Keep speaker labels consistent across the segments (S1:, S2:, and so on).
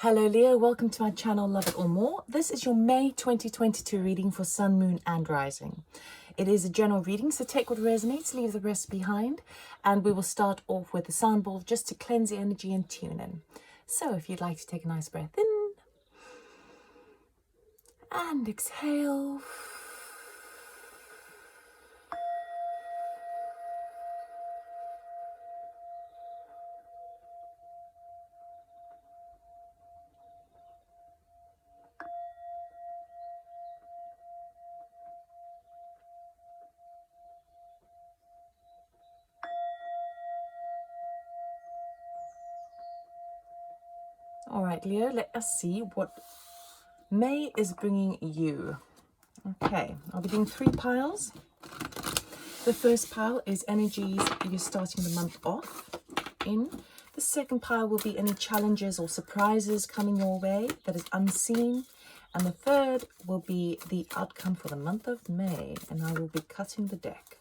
S1: Hello Leo, welcome to my channel Love It or More. This is your May 2022 reading for Sun, Moon and Rising. It is a general reading, so take what resonates, leave the rest behind, and we will start off with the sound bowl just to cleanse the energy and tune in. So if you'd like to take a nice breath in and exhale. All right, Leo, let us see what May is bringing you. Okay, I'll be doing 3 piles. The first pile is energies you're starting the month off in. The second pile will be any challenges or surprises coming your way that is unseen. And the third will be the outcome for the month of May. And I will be cutting the deck.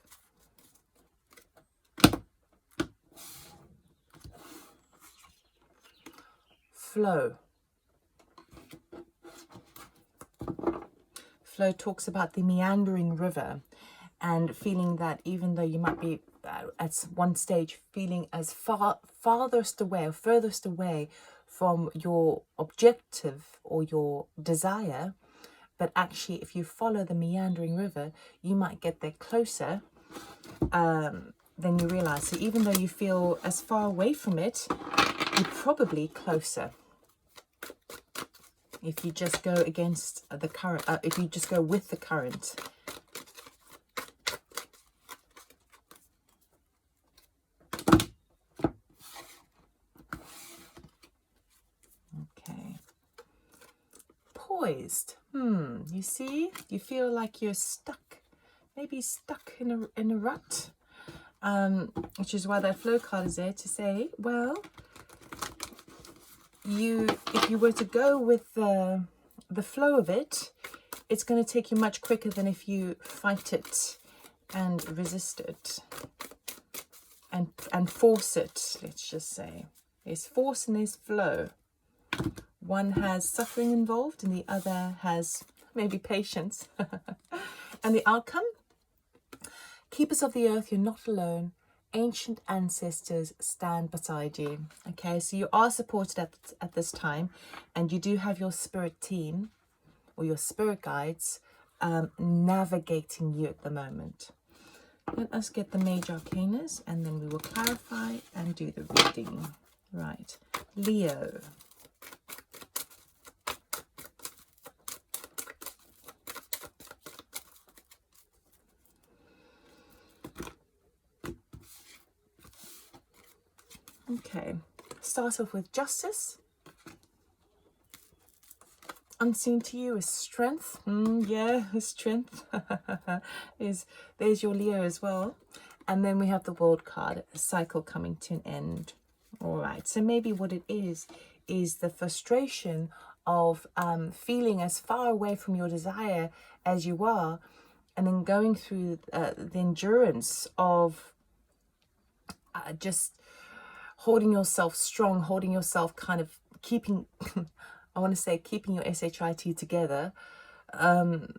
S1: Flow. Flow talks about the meandering river and feeling that even though you might be at one stage feeling as farthest away or furthest away from your objective or your desire, but actually if you follow the meandering river, you might get there closer than you realize. So even though you feel as far away from it, you're probably closer. If you just go against the current, if you just go with the current. Okay. Poised. You see, you feel like you're stuck, maybe stuck in a rut, which is why that flow card is there to say, well, if you were to go with the flow of it, it's going to take you much quicker than if you fight it and resist it and force it. Let's just say there's force and there's flow. One has suffering involved and the other has maybe patience. And the outcome, keepers of the earth, you're not alone. Ancient ancestors stand beside you. Okay, so you are supported at this time, and you do have your spirit team or your spirit guides navigating you at the moment. Let us get the major arcanas and then we will clarify and do the reading. Right, Leo. Okay, start off with justice. Unseen to you is strength. Yeah, strength. There's your Leo as well. And then we have the world card, a cycle coming to an end. All right, so maybe what it is the frustration of feeling as far away from your desire as you are, and then going through the endurance of just holding yourself strong, holding yourself kind of keeping, I want to say keeping your SHIT together. And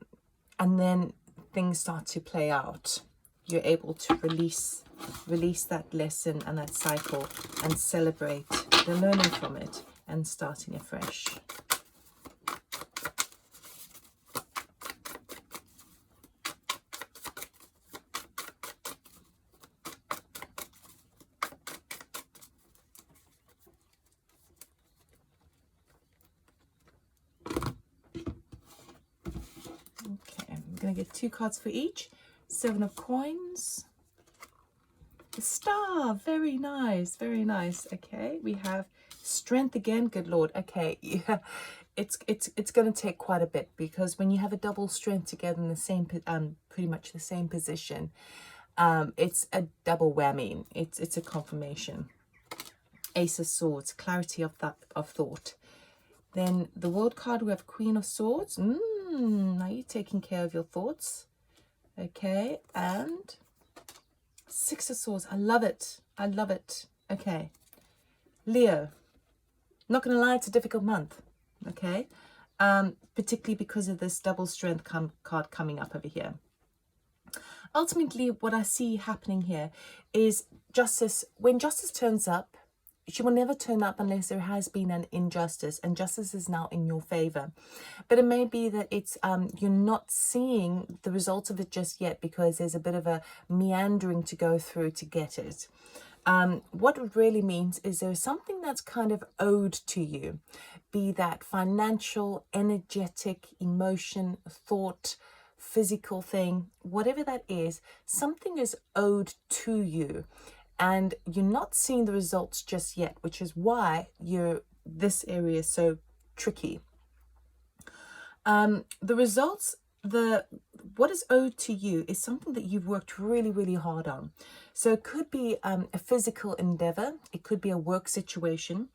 S1: then things start to play out. You're able to release that lesson and that cycle and celebrate the learning from it and starting afresh. Going to get 2 cards for each. 7 of coins. The star, very nice, very nice. Okay, we have strength again. Good Lord. Okay, yeah, it's going to take quite a bit, because when you have a double strength together in the same pretty much the same position, it's a double whammy. It's a confirmation. Ace of Swords, clarity of thought. Then the world card, we have Queen of Swords. Are you taking care of your thoughts? Okay, and 6 of Swords. I love it. I love it. Okay, Leo. Not going to lie, it's a difficult month, okay? Particularly because of this double strength card coming up over here. Ultimately, what I see happening here is justice. When justice turns up, she will never turn up unless there has been an injustice, and justice is now in your favor. But it may be that it's you're not seeing the results of it just yet because there's a bit of a meandering to go through to get it. What it really means is there's something that's kind of owed to you, be that financial, energetic, emotion, thought, physical thing, whatever that is, something is owed to you. And you're not seeing the results just yet, which is why this area is so tricky. The results, what is owed to you is something that you've worked really, really hard on. So it could be a physical endeavor. It could be a work situation.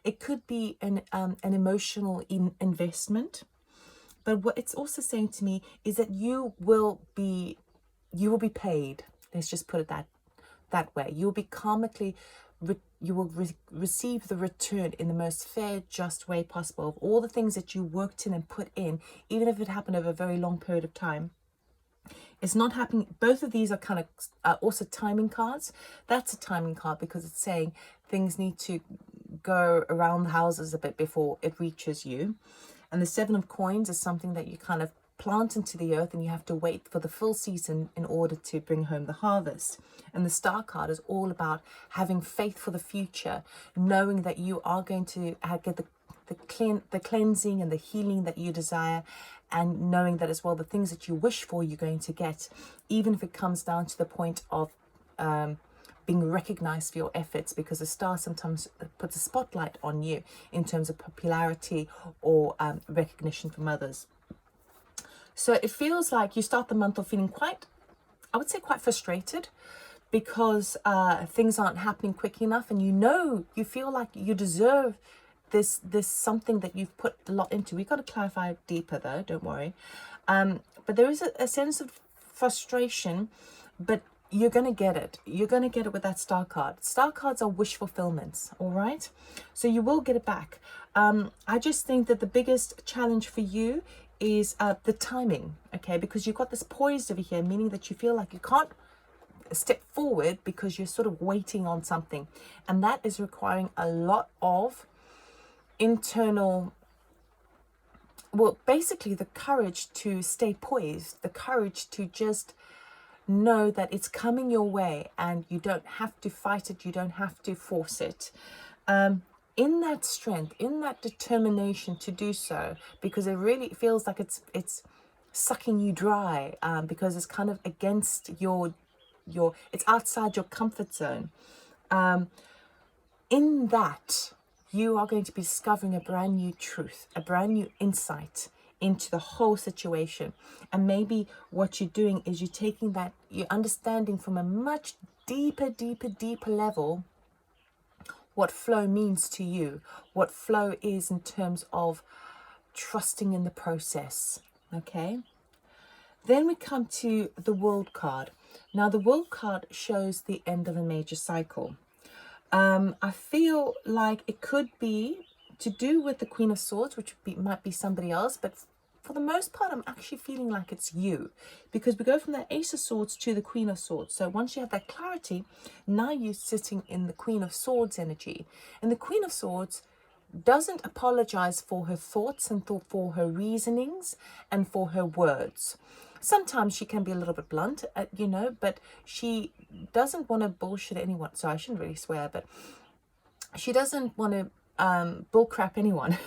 S1: It could be an emotional investment. But what it's also saying to me is that you will be paid. Let's just put it that way. You will be karmically, you will receive the return in the most fair, just way possible of all the things that you worked in and put in, even if it happened over a very long period of time. It's not happening. Both of these are kind of also timing cards. That's a timing card because it's saying things need to go around the houses a bit before it reaches you. And the 7 of coins is something that you kind of plant into the earth and you have to wait for the full season in order to bring home the harvest. And the star card is all about having faith for the future, knowing that you are going to get the cleansing and the healing that you desire, and knowing that as well the things that you wish for you're going to get, even if it comes down to the point of being recognized for your efforts, because the star sometimes puts a spotlight on you in terms of popularity or recognition from others. So it feels like you start the month off feeling quite frustrated because things aren't happening quick enough, and you feel like you deserve this something that you've put a lot into. We've got to clarify it deeper though, don't worry. But there is a sense of frustration, but you're going to get it. You're going to get it with that star card. Star cards are wish fulfillments, all right? So you will get it back. I just think that the biggest challenge for you is the timing, okay? Because you've got this poised over here, meaning that you feel like you can't step forward because you're sort of waiting on something. And that is requiring a lot of internal, well, basically the courage to stay poised, the courage to just know that it's coming your way and you don't have to fight it, you don't have to force it. In that strength, in that determination to do so, because it really feels like it's sucking you dry, because it's kind of against your it's outside your comfort zone. In that, you are going to be discovering a brand new truth, a brand new insight into the whole situation. And maybe what you're doing is you're taking that, you're understanding from a much deeper level what flow means to you, what flow is in terms of trusting in the process, okay? Then we come to the World card. Now, the World card shows the end of a major cycle. I feel like it could be to do with the Queen of Swords, which might be somebody else, but for the most part, I'm actually feeling like it's you, because we go from the Ace of Swords to the Queen of Swords. So once you have that clarity, now you're sitting in the Queen of Swords energy. And the Queen of Swords doesn't apologize for her thoughts and for her reasonings and for her words. Sometimes she can be a little bit blunt, but she doesn't want to bullshit anyone. So I shouldn't really swear, but she doesn't want to bullcrap anyone.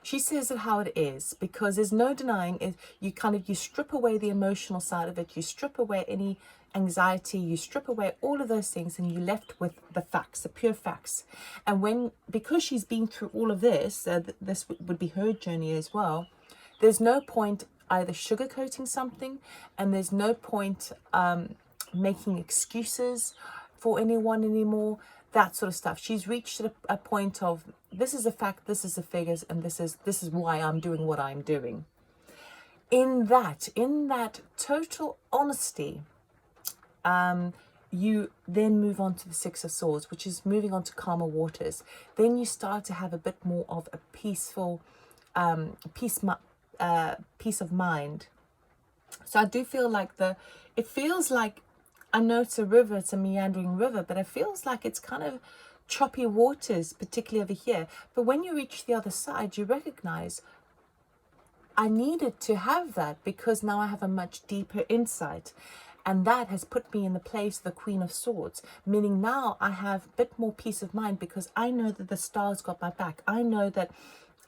S1: She says it how it is, because there's no denying it. You strip away the emotional side of it, you strip away any anxiety, you strip away all of those things, and you're left with the facts, the pure facts. And because she's been through all of this, this would be her journey as well, there's no point either sugarcoating something, and there's no point making excuses for anyone anymore, that sort of stuff. She's reached a point of, this is a fact, this is the figures, and this is why I'm doing what I'm doing. In that total honesty, you then move on to the Six of Swords, which is moving on to calmer waters. Then you start to have a bit more of a peaceful peace of mind. So I do feel like it feels like, I know it's a river, it's a meandering river, but it feels like it's kind of choppy waters, particularly over here. But when you reach the other side, you recognize, I needed to have that because now I have a much deeper insight. And that has put me in the place of the Queen of Swords, meaning now I have a bit more peace of mind because I know that the stars got my back. I know that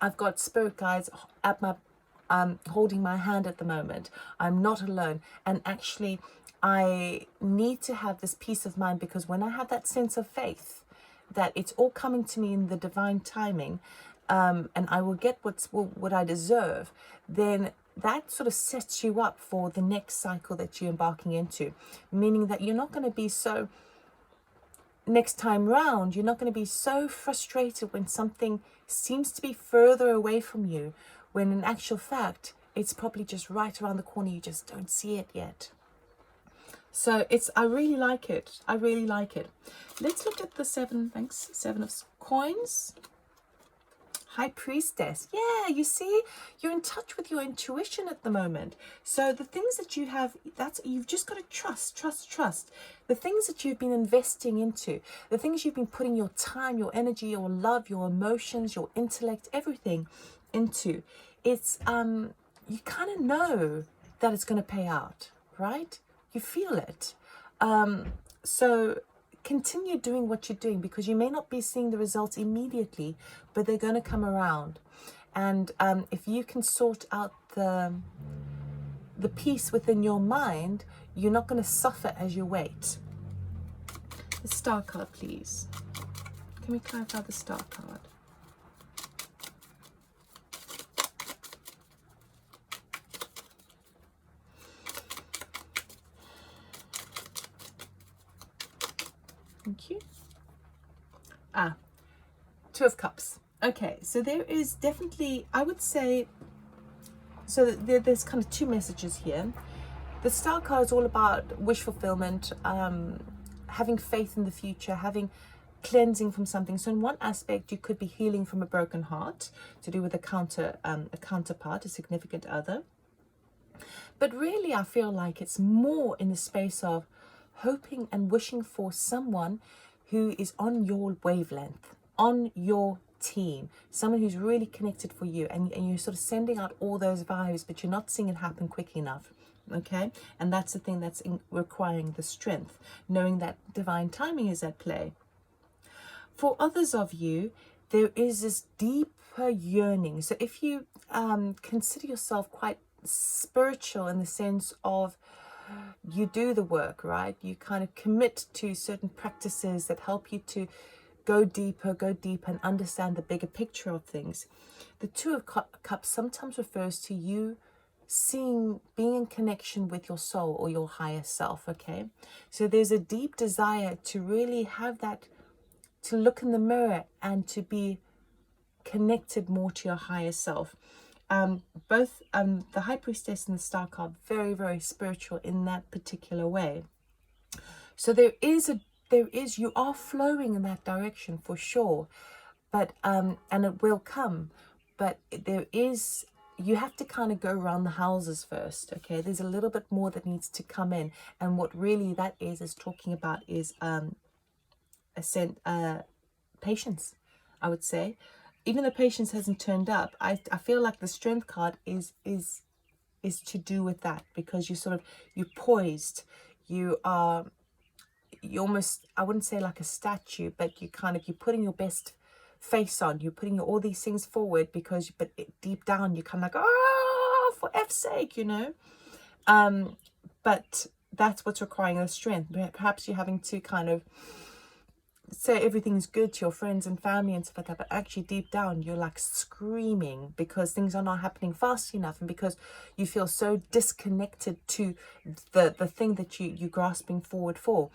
S1: I've got spirit guides at my holding my hand at the moment. I'm not alone. And actually, I need to have this peace of mind because when I have that sense of faith that it's all coming to me in the divine timing, and I will get what I deserve, then that sort of sets you up for the next cycle that you're embarking into, meaning that you're not going to be so, next time round, you're not going to be so frustrated when something seems to be further away from you, when in actual fact, it's probably just right around the corner. You just don't see it yet. So I really like it. I really like it. Let's look at the seven of coins. High Priestess. Yeah, you see, you're in touch with your intuition at the moment. So the things that you have, you've just got to trust. The things that you've been investing into, the things you've been putting your time, your energy, your love, your emotions, your intellect, everything into, it's you kind of know that it's going to pay out, right? You feel it. So continue doing what you're doing, because you may not be seeing the results immediately, but they're going to come around. And if you can sort out the peace within your mind, you're not going to suffer as you wait. The Star card, please. Can we clarify the Star card? Thank you. Two of Cups. Okay, so there is definitely, I would say, so there's kind of two messages here. The Star card is all about wish fulfillment, having faith in the future, having cleansing from something. So in one aspect, you could be healing from a broken heart, to do with a counterpart, a significant other. But really, I feel like it's more in the space of hoping and wishing for someone who is on your wavelength, on your team, someone who's really connected for you, and you're sort of sending out all those vibes, but you're not seeing it happen quick enough. Okay, and that's the thing that's requiring the strength, knowing that divine timing is at play. For others of you, there is this deeper yearning. So if you consider yourself quite spiritual in the sense of you do the work, right? You kind of commit to certain practices that help you to go deeper and understand the bigger picture of things. The Two of Cups sometimes refers to you being in connection with your soul or your higher self, okay? So there's a deep desire to really have that, to look in the mirror and to be connected more to your higher self. Both the High Priestess and the Star card, very, very spiritual in that particular way. So you are flowing in that direction for sure, but and it will come, but you have to kind of go around the houses first, okay? There's a little bit more that needs to come in, and what really that is talking about is patience, I would say. Even though patience hasn't turned up, I feel like the Strength card is to do with that, because you're poised, you're almost, I wouldn't say like a statue, but you're putting your best face on, you're putting all these things forward, but deep down you're kind of like, oh, for F's sake, you know. But that's what's requiring the strength. Perhaps you're having to kind of say everything's good to your friends and family and stuff like that, but actually deep down you're like screaming because things are not happening fast enough, and because you feel so disconnected to the thing that you're grasping forward for.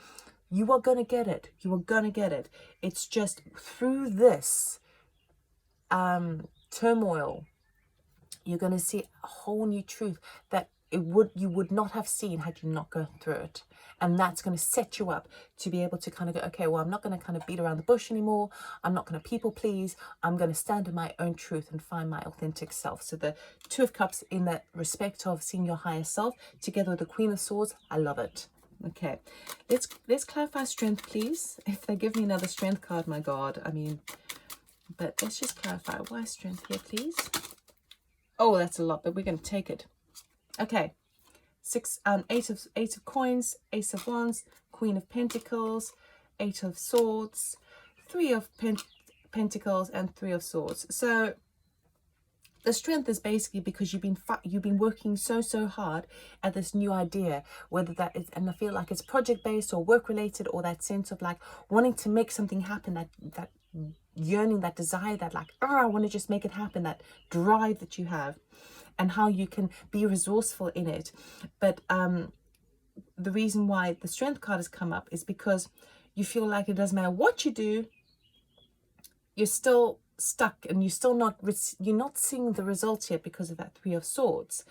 S1: You are going to get it. You are going to get it. It's just through this turmoil, you're going to see a whole new truth that you would not have seen had you not gone through it. And that's going to set you up to be able to kind of go, okay, well, I'm not going to kind of beat around the bush anymore. I'm not going to people please. I'm going to stand in my own truth and find my authentic self. So the Two of Cups in that respect of seeing your higher self together with the Queen of Swords. I love it. Okay, let's clarify strength, please. If they give me another strength card, my God, I mean, but let's just clarify. Why strength here, please? Oh, that's a lot, but we're going to take it. Okay. Eight of coins, Ace of Wands, Queen of Pentacles, Eight of Swords, Three of Pentacles, and Three of Swords. So the strength is basically because you've been working so hard at this new idea, whether that is, and I feel like it's project based or work related, or that sense of like wanting to make something happen, that yearning, that desire, that like, oh, I want to just make it happen, that drive that you have, and how you can be resourceful in it. But the reason why the strength card has come up is because you feel like it doesn't matter what you do, you're still stuck, and you're not seeing the results yet because of that Three of Swords.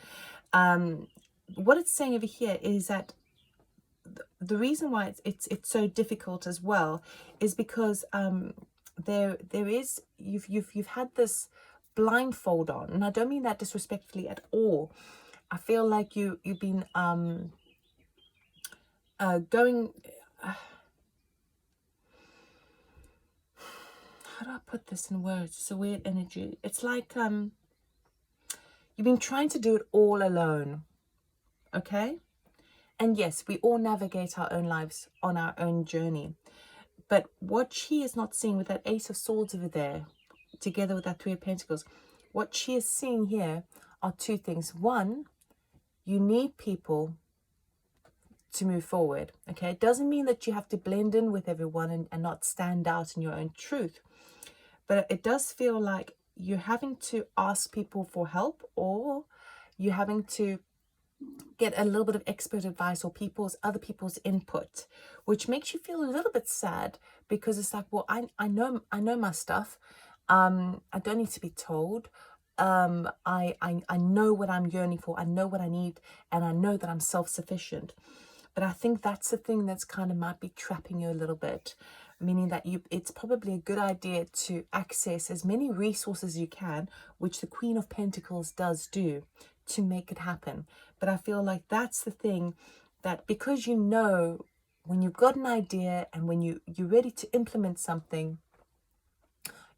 S1: What it's saying over here is that the reason why it's so difficult as well is because there is you've had this blindfold on, and I don't mean that disrespectfully at all. I feel like you've been going how do I put this in words? It's a weird energy. It's like you've been trying to do it all alone. Okay? And yes, we all navigate our own lives on our own journey. But what she is not seeing with that Ace of Swords over there, together with that Three of Pentacles, what she is seeing here are two things. One, you need people to move forward. Okay? It doesn't mean that you have to blend in with everyone and not stand out in your own truth. But it does feel like you're having to ask people for help, or you're having to get a little bit of expert advice or other people's input, which makes you feel a little bit sad, because it's like, well, I know my stuff. I don't need to be told. I know what I'm yearning for. I know what I need, and I know that I'm self-sufficient. But I think that's the thing that's kind of might be trapping you a little bit, meaning that it's probably a good idea to access as many resources as you can, which the Queen of Pentacles does do, to make it happen. But I feel like that's the thing, that because you know when you've got an idea and when you're ready to implement something,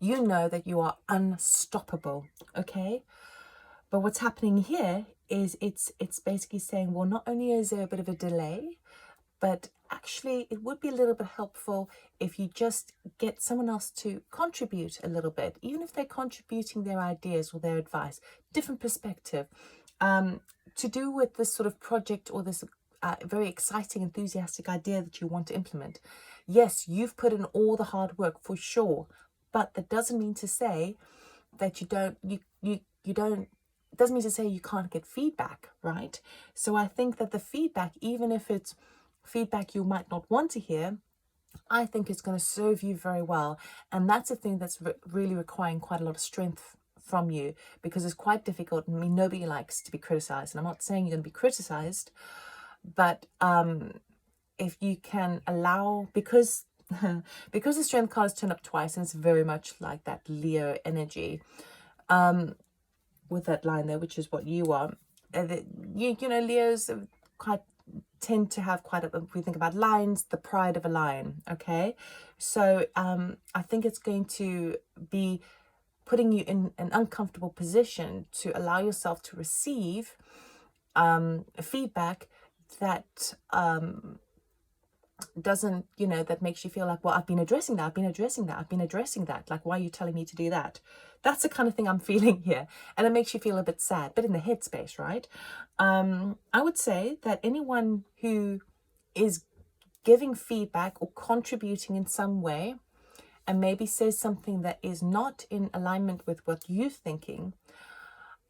S1: you know that you are unstoppable. Okay? But what's happening here is it's basically saying, well, not only is there a bit of a delay, but actually it would be a little bit helpful if you just get someone else to contribute a little bit, even if they're contributing their ideas or their advice, different perspective, to do with this sort of project or this very exciting, enthusiastic idea that you want to implement. Yes, you've put in all the hard work for sure, but that doesn't mean to say that you don't, it doesn't mean to say you can't get feedback, right? So I think that the feedback, even if it's feedback you might not want to hear, I think it's going to serve you very well. And that's a thing that's really requiring quite a lot of strength from you, because it's quite difficult. I mean, nobody likes to be criticized, and I'm not saying you're going to be criticized, but if you can allow, because the strength card has turned up twice, and it's very much like that Leo energy, with that line there, which is what you are. You know, Leos tend to have quite a, if we think about lions, the pride of a lion. Okay, so I think it's going to be putting you in an uncomfortable position to allow yourself to receive feedback that doesn't, you know, that makes you feel like, well, I've been addressing that, like, why are you telling me to do that? That's the kind of thing I'm feeling here, and it makes you feel a bit sad, but in the headspace, right? I would say that anyone who is giving feedback or contributing in some way, and maybe says something that is not in alignment with what you're thinking,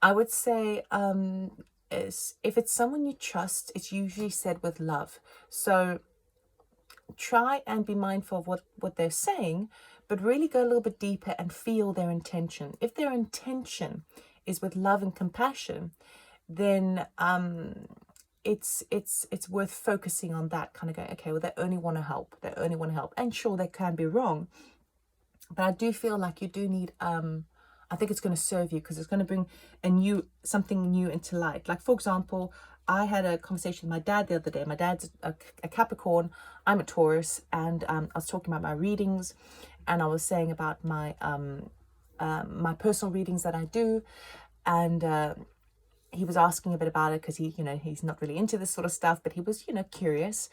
S1: I would say, is if it's someone you trust, it's usually said with love. So try and be mindful of what they're saying, but really go a little bit deeper and feel their intention. If their intention is with love and compassion, then it's worth focusing on that, kind of going, okay, well, they only want to help. They only want to help. And sure, they can be wrong. But I do feel like you do need, I think it's going to serve you, because it's going to bring something new into light. Like, for example, I had a conversation with my dad the other day. My dad's a Capricorn, I'm a Taurus, and I was talking about my readings, and I was saying about my my personal readings that I do, and he was asking a bit about it, because he's not really into this sort of stuff, but he was curious.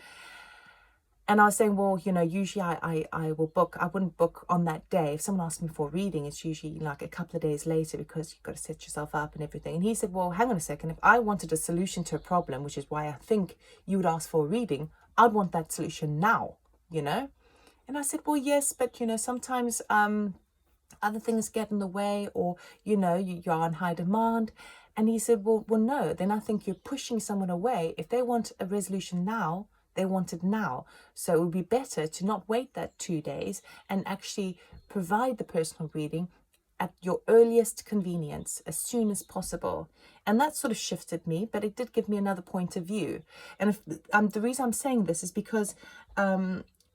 S1: And I was saying, well, usually I will book. I wouldn't book on that day. If someone asked me for a reading, it's usually like a couple of days later, because you've got to set yourself up and everything. And he said, well, hang on a second. If I wanted a solution to a problem, which is why I think you would ask for a reading, I'd want that solution now, And I said, well, yes, but, sometimes other things get in the way, or, you're on high demand. And he said, well, no, then I think you're pushing someone away. If they want a resolution now, they want it now. So it would be better to not wait that 2 days and actually provide the personal reading at your earliest convenience, as soon as possible. And that sort of shifted me, but it did give me another point of view. And the reason I'm saying this is because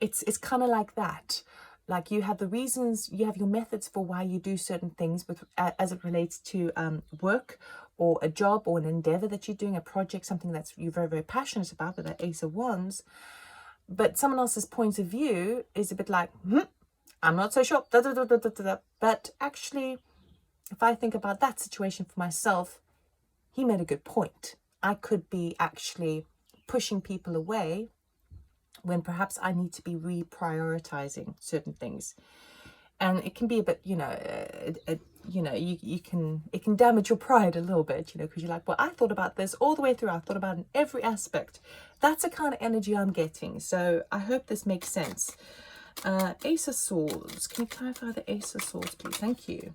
S1: it's kind of like that. Like, you have the reasons, you have your methods for why you do certain things as it relates to work, or a job, or an endeavor that you're doing, a project, something that's you're very, very passionate about, with that Ace of Wands. But someone else's point of view is a bit like, I'm not so sure. Da, da, da, da, da, da. But actually, if I think about that situation for myself, he made a good point. I could be actually pushing people away when perhaps I need to be reprioritizing certain things. And it can be a bit, it can damage your pride a little bit, because you're like, well, I thought about this all the way through. I thought about it in every aspect. That's the kind of energy I'm getting. So I hope this makes sense. Ace of Swords. Can you clarify the Ace of Swords, please? Thank you.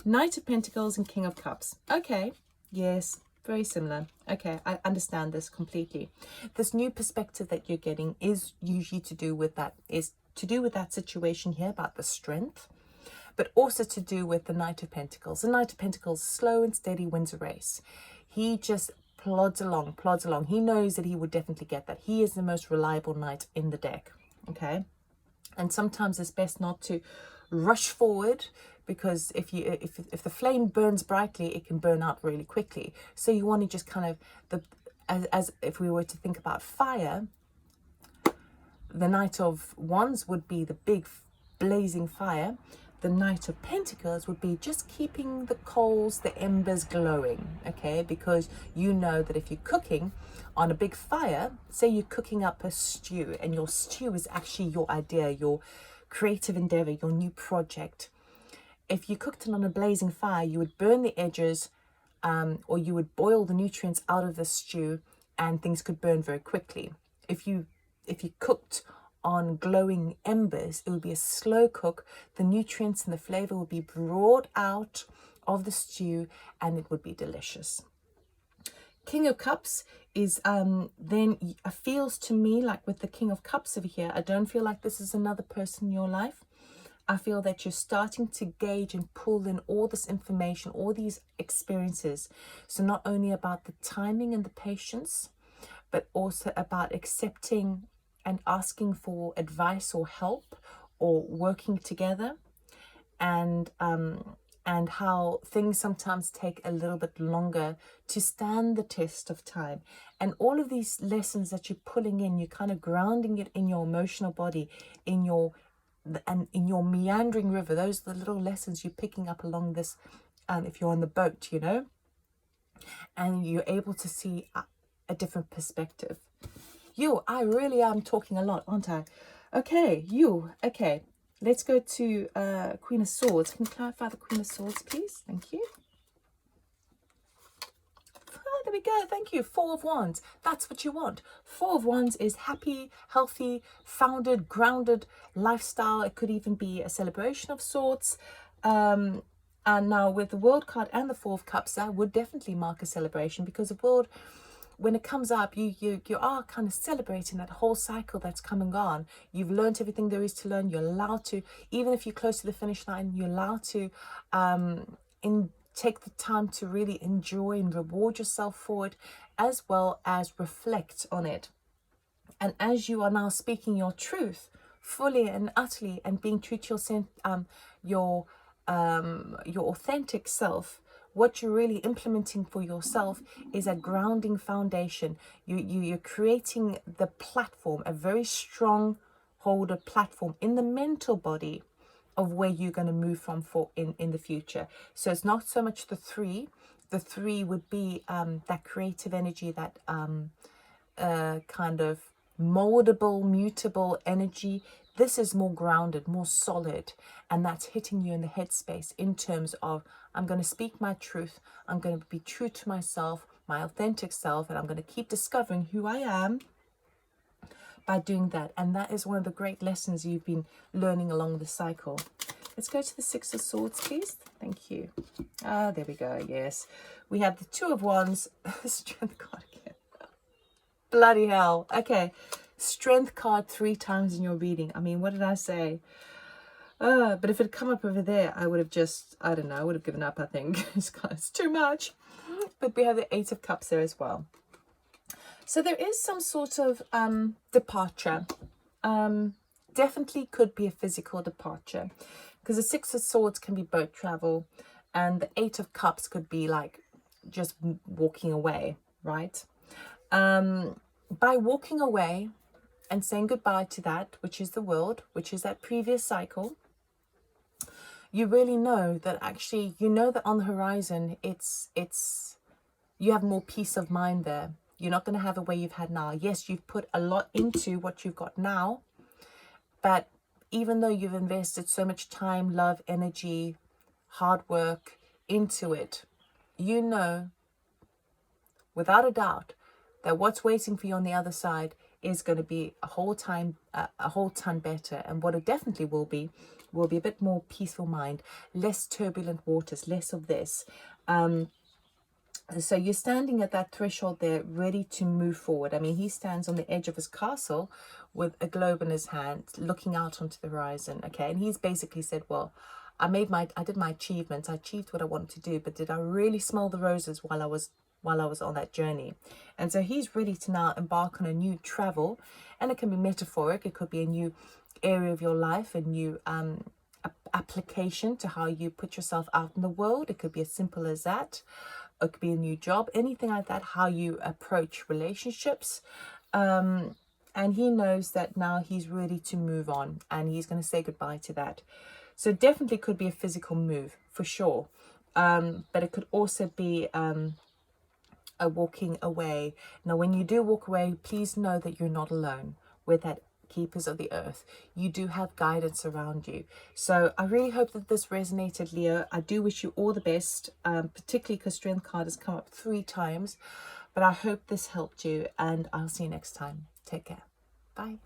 S1: Knight of Pentacles and King of Cups. Okay. Yes. Very similar. Okay, I understand this completely. This new perspective that you're getting is usually to do with that situation here, about the strength, but also to do with the Knight of Pentacles. The Knight of Pentacles, slow and steady, wins a race. He just plods along. He knows that he would definitely get that. He is the most reliable knight in the deck. Okay, and sometimes it's best not to rush forward, because if the flame burns brightly, it can burn out really quickly. So you want to just kind of, as if we were to think about fire, the Knight of Wands would be the big blazing fire. The Knight of Pentacles would be just keeping the coals, the embers glowing, okay? Because you know that if you're cooking on a big fire, say you're cooking up a stew, and your stew is actually your idea, your creative endeavor, your new project. If you cooked it on a blazing fire, you would burn the edges, or you would boil the nutrients out of the stew, and things could burn very quickly. If you cooked on glowing embers, it would be a slow cook. The nutrients and the flavor would be brought out of the stew, and it would be delicious. King of Cups is then feels to me like, with the King of Cups over here, I don't feel like this is another person in your life. I feel that you're starting to gauge and pull in all this information, all these experiences. So not only about the timing and the patience, but also about accepting and asking for advice or help, or working together, and how things sometimes take a little bit longer to stand the test of time. And all of these lessons that you're pulling in, you're kind of grounding it in your emotional body, in your meandering river. Those are the little lessons you're picking up along this, if you're on the boat, and you're able to see a different perspective. I really am talking a lot, aren't I? Okay, okay. Let's go to Queen of Swords. Can you clarify the Queen of Swords, please? Thank you. There we go. Thank you. Four of Wands. That's what you want. Four of Wands is happy, healthy, founded, grounded lifestyle. It could even be a celebration of sorts. And now with the World card and the Four of Cups, that would definitely mark a celebration, because the World, when it comes up, you are kind of celebrating that whole cycle that's come and gone. You've learned everything there is to learn. You're allowed to, even if you're close to the finish line, you're allowed to take the time to really enjoy and reward yourself for it, as well as reflect on it. And as you are now speaking your truth fully and utterly and being true to your authentic self, what you're really implementing for yourself is a grounding foundation. You're creating the platform, a very strong holder platform in the mental body of where you're going to move from in the future. So it's not so much the three. The three would be that creative energy, that kind of moldable, mutable energy. This is more grounded, more solid, and that's hitting you in the headspace in terms of, I'm going to speak my truth, I'm going to be true to myself, my authentic self, and I'm going to keep discovering who I am by doing that. And that is one of the great lessons you've been learning along the cycle. Let's go to the Six of Swords, please. Thank you. Ah, there we go. Yes, we have the Two of Wands, Strength card again. Bloody hell. Okay, Strength card 3 times in your reading. I mean, what did I say? But if it had come up over there, I would have just, I don't know, I would have given up, I think. It's too much. But we have the Eight of Cups there as well. So there is some sort of departure. Definitely could be a physical departure, because the Six of Swords can be boat travel, and the Eight of Cups could be like just walking away, right? By walking away and saying goodbye to that, which is the world, which is that previous cycle, you really know that actually, you know that on the horizon, you have more peace of mind there. You're not going to have the way you've had now. Yes, you've put a lot into what you've got now, but even though you've invested so much time, love, energy, hard work into it, you know, without a doubt, that what's waiting for you on the other side is going to be a whole ton better. And what it definitely will be a bit more peaceful mind, less turbulent waters, less of this. So you're standing at that threshold there, ready to move forward. I mean, he stands on the edge of his castle with a globe in his hand, looking out onto the horizon. Okay, and he's basically said, well, I did my achievements. I achieved what I wanted to do, but did I really smell the roses while I was on that journey? And so he's ready to now embark on a new travel, and it can be metaphoric. It could be a new area of your life, a new application to how you put yourself out in the world. It could be as simple as that. It could be a new job, anything like that, how you approach relationships. And he knows that now he's ready to move on, and he's going to say goodbye to that. So definitely could be a physical move for sure. But it could also be a walking away. Now, when you do walk away, please know that you're not alone with that keepers of the earth. You do have guidance around you. So I really hope that this resonated, Leo. I do wish you all the best, particularly because Strength card has come up 3 times. But I hope this helped you, and I'll see you next time. Take care. Bye.